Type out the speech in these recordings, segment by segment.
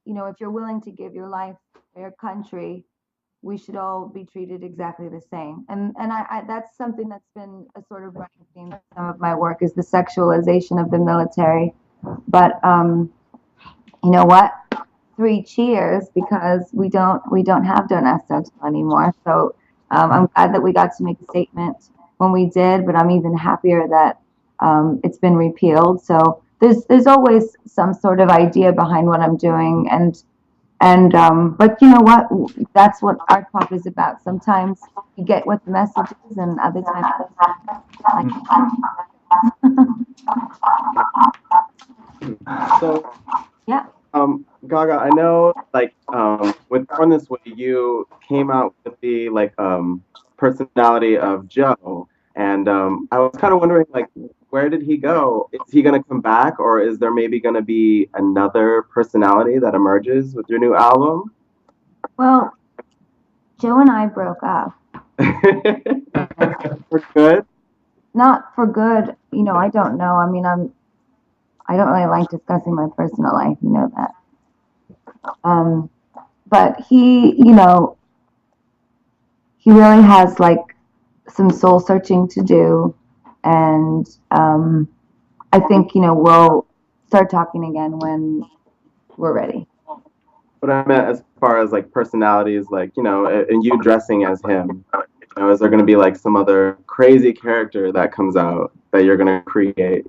if you're willing to give your life for your country, we should all be treated exactly the same. And I that's something that's been a sort of running theme in some of my work is the sexualization of the military. But you know what? Three cheers because we don't have Don't Ask, Don't Tell anymore. So I'm glad that we got to make a statement when we did, but I'm even happier that it's been repealed. So there's always some sort of idea behind what I'm doing, and but you know what? That's what art pop is about. Sometimes you get what the message is, and other times, like, So, yeah. Gaga, I know, like, with Born This Way, you came out with the personality of Joe, and I was kind of wondering, like, where did he go? Is he gonna come back, or is there maybe gonna be another personality that emerges with your new album? Well, Joe and I broke up, and For good? not for good. I don't know. I mean, I don't really like discussing my personal life. You know that. Um, but he really has like some soul searching to do, and I think we'll start talking again when we're ready. But I meant as far as like personalities, like, and you dressing as him, is there gonna be like some other crazy character that comes out that you're gonna create?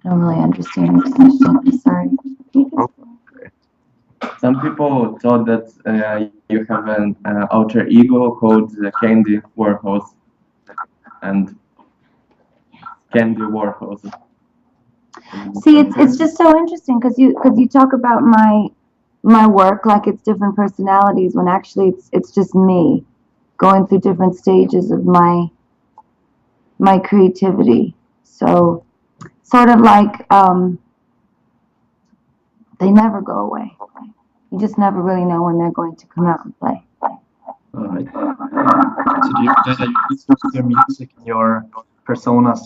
I don't really understand your question. I'm sorry. Okay. Some people thought that you have an alter ego called Candy Warhol and Candy Warhol. See, it's just so interesting because you talk about my work like it's different personalities when actually it's just me going through different stages of my creativity. So sort of like they never go away. You just never really know when they're going to come out and play. Alright. So do you find that you use your music and your personas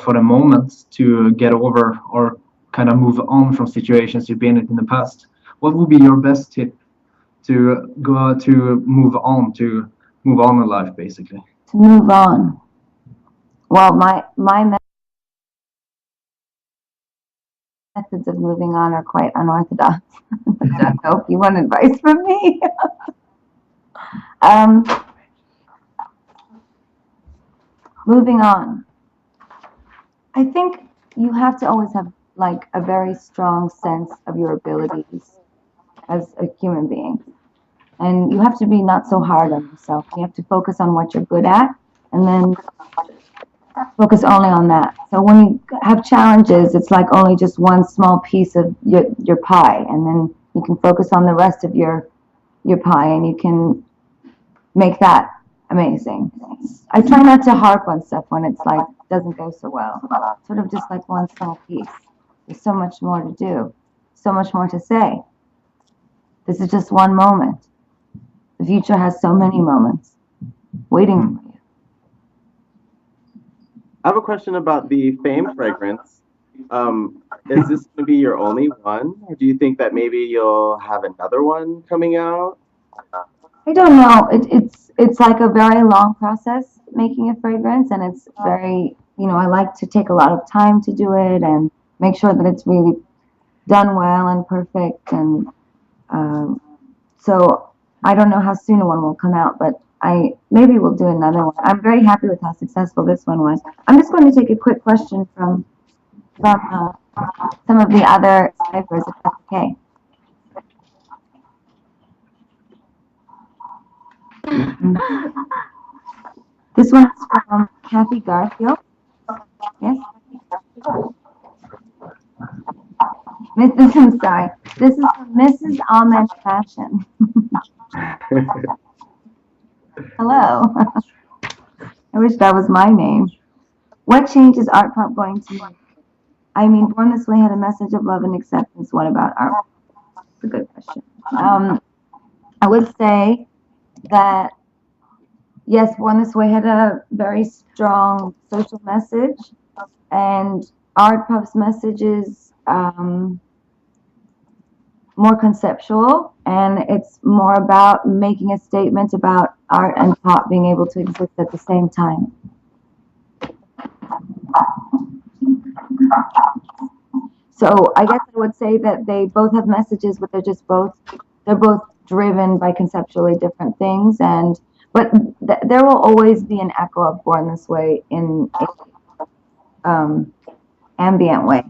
for the moment to get over or kind of move on from situations you've been in the past? What would be your best tip to go to move on in life, basically? To move on. Well, my methods of moving on are quite unorthodox. I don't know if you want advice from me. um, moving on. I think you have to always have like a very strong sense of your abilities as a human being. And you have to be not so hard on yourself. You have to focus on what you're good at and then focus only on that. So when you have challenges, it's like only just one small piece of your pie, and then you can focus on the rest of your pie, and you can make that amazing. I try not to harp on stuff when it's like doesn't go so well. Sort of just like one small piece. There's so much more to do, so much more to say. This is just one moment. The future has so many moments waiting for you. I have a question about the Fame fragrance. Is this going to be your only one, or do you think that maybe you'll have another one coming out? I don't know. It's like a very long process making a fragrance, and it's very I like to take a lot of time to do it and make sure that it's really done well and perfect. And so I don't know how soon one will come out, but I maybe we'll do another one. I'm very happy with how successful this one was. I'm just going to take a quick question from some of the other ciphers, if that's okay. This one's from Kathy Garfield. Yes. I'm sorry. This is from Mrs. Ahmed Fashion. Hello. I wish that was my name. What change is art pop going to make? I mean, Born This Way had a message of love and acceptance. What about art? It's a good question. I would say that yes, Born This Way had a very strong social message, and art pop's message is more conceptual, and it's more about making a statement about art and pop being able to exist at the same time. So I guess I would say that they both have messages, but they're both driven by conceptually different things. And but there will always be an echo of Born This Way in ambient way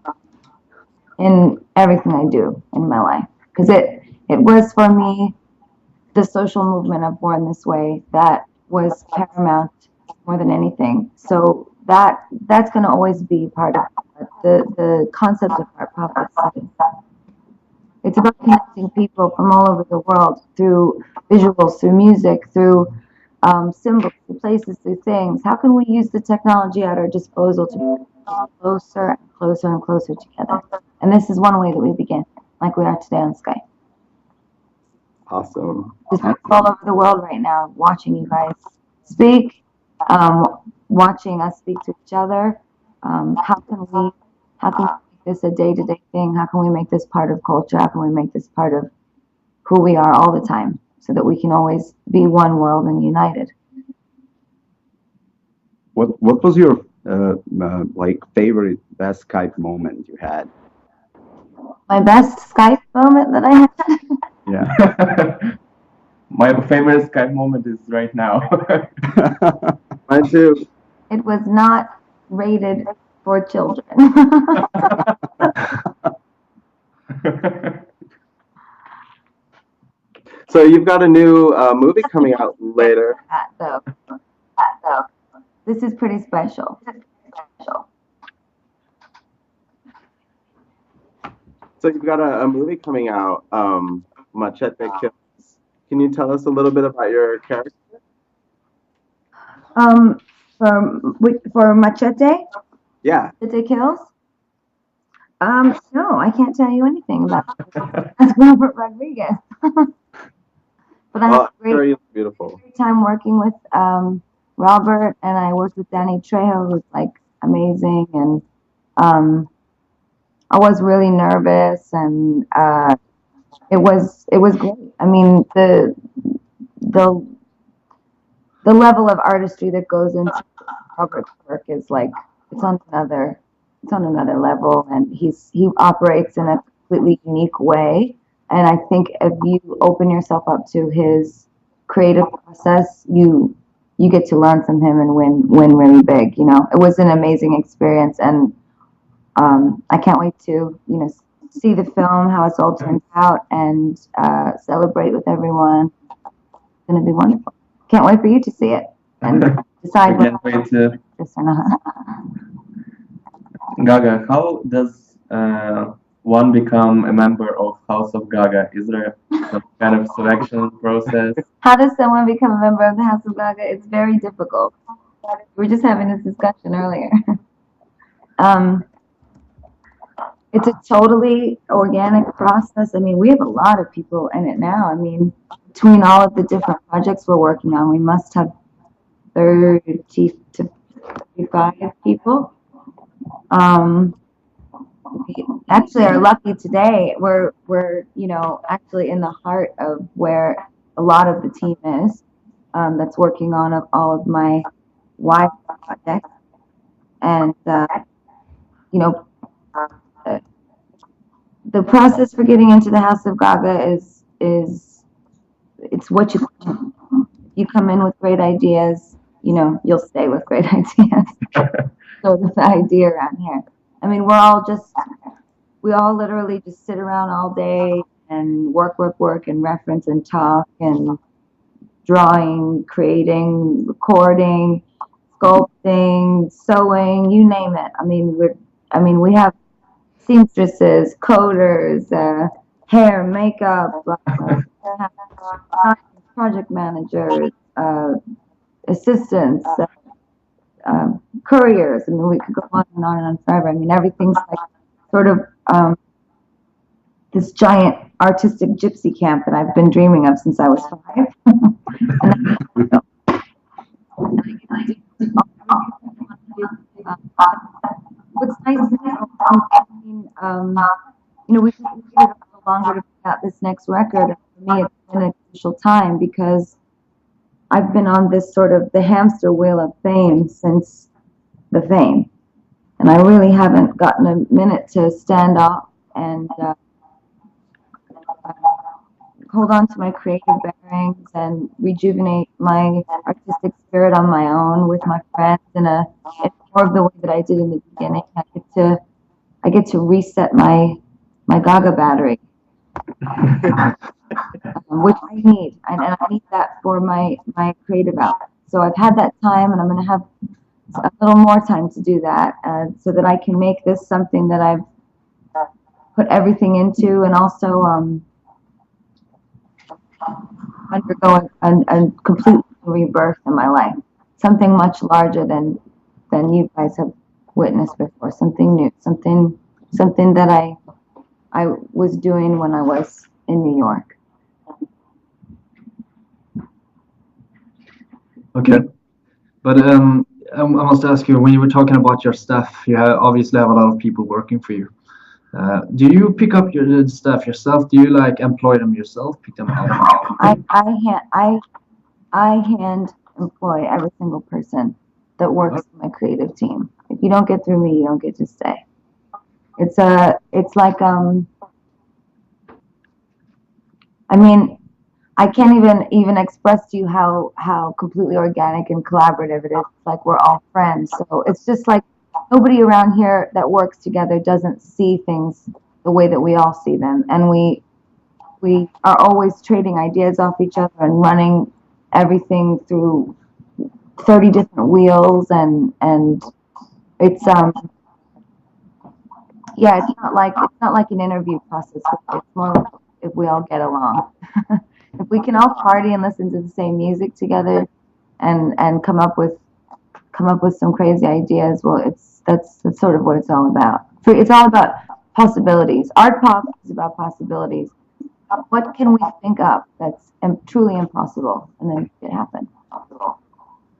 in everything I do in my life, because it was for me the social movement of Born This Way that was paramount more than anything. So that's going to always be part of the concept of art pop itself. It's about connecting people from all over the world through visuals, through music, through symbols, through places, through things. How can we use the technology at our disposal to bring people closer and closer and closer together? And this is one way that we begin, like we are today on Skype. Awesome. There's people all over the world right now watching you guys speak, watching us speak to each other. How can we make this a day-to-day thing? How can we make this part of culture? How can we make this part of who we are all the time, so that we can always be one world and united? What was your like favorite best Skype moment you had? My best Skype moment that I had. Yeah. My favorite Skype moment is right now. Mine too. It was not rated for children. So you've got a new movie coming out later. Though. This is pretty special. So you've got a movie coming out, Machete Kills. Can you tell us a little bit about your character? For Machete, Yeah. Machete Kills. No, I can't tell you anything about it. That's Robert Rodriguez. But I had Well, a great sure, you look beautiful. time working with Robert, and I worked with Danny Trejo, who's like amazing, and I was really nervous, and it was great. I mean, the level of artistry that goes into Robert's work is like it's on another level, and he operates in a completely unique way. And I think if you open yourself up to his creative process, you get to learn from him and win really big. You know, it was an amazing experience, and I can't wait to see the film, how it's all turned out, and celebrate with everyone. It's going to be wonderful. Can't wait for you to see it and decide I can't wait to. this or not. Gaga, how does one become a member of House of Gaga? Is there some kind of selection process? How does someone become a member of the House of Gaga? It's very difficult. We were just having this discussion earlier. It's a totally organic process. I mean, we have a lot of people in it now. I mean, between all of the different projects we're working on, we must have 30 to 35 people. We actually are lucky today. We're actually in the heart of where a lot of the team is, that's working on all of my wide projects, and you know the process for getting into the House of Gaga is it's what you come in with great ideas, you'll stay with great ideas. So the idea around here. I mean, we all literally just sit around all day and work, and reference and talk and drawing, creating, recording, sculpting, sewing, you name it. We have seamstresses, coders, hair, makeup, project managers, assistants, couriers. I mean, we could go on and on and on forever. I mean, everything's like sort of this giant artistic gypsy camp that I've been dreaming of since I was 5. What's nice is, we did it longer to put out this next record. And for me, it's been a crucial time because I've been on this sort of the hamster wheel of fame since the fame. And I really haven't gotten a minute to stand up and hold on to my creative bearings and rejuvenate my artistic spirit on my own with my friends in more of the way that I did in the beginning. I get to reset my Gaga battery, which I need, and I need that for my creative outlet. So I've had that time, and I'm going to have a little more time to do that, so that I can make this something that I've put everything into, and also undergo a complete rebirth in my life. Something much larger than you guys have witnessed before. Something new. Something that I was doing when I was in New York. Okay. But I must ask you, when you were talking about your staff, you obviously have a lot of people working for you. Do you pick up your staff yourself? Do you like employ them yourself? Pick them up? I hand employ every single person that works in my creative team. If you don't get through me, you don't get to stay. It's like I mean, I can't even express to you how completely organic and collaborative it is. It's like we're all friends. So it's just like nobody around here that works together doesn't see things the way that we all see them, and we are always trading ideas off each other and running everything through 30 different wheels, and it's yeah, it's not like an interview process. It's more like if we all get along. If we can all party and listen to the same music together and come up with some crazy ideas, well, that's sort of what it's all about. So it's all about possibilities. Art pop is about possibilities. What can we think up that's truly impossible, and then make it happen?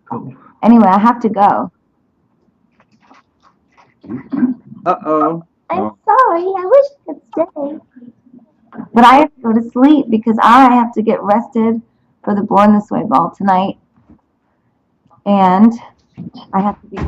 Cool. Anyway, I have to go. Uh-oh. I'm sorry. I wish I could stay. But I have to go to sleep because I have to get rested for the Born This Way ball tonight. And I have to be